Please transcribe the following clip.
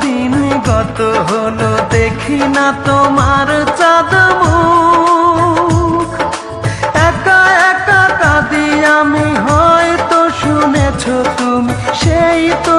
দিন গত হলো দেখি না তোমার চাঁদ মুখ। একা একা কাঁদি আমি, হয়তো শুনেছো তুমি, সেই তো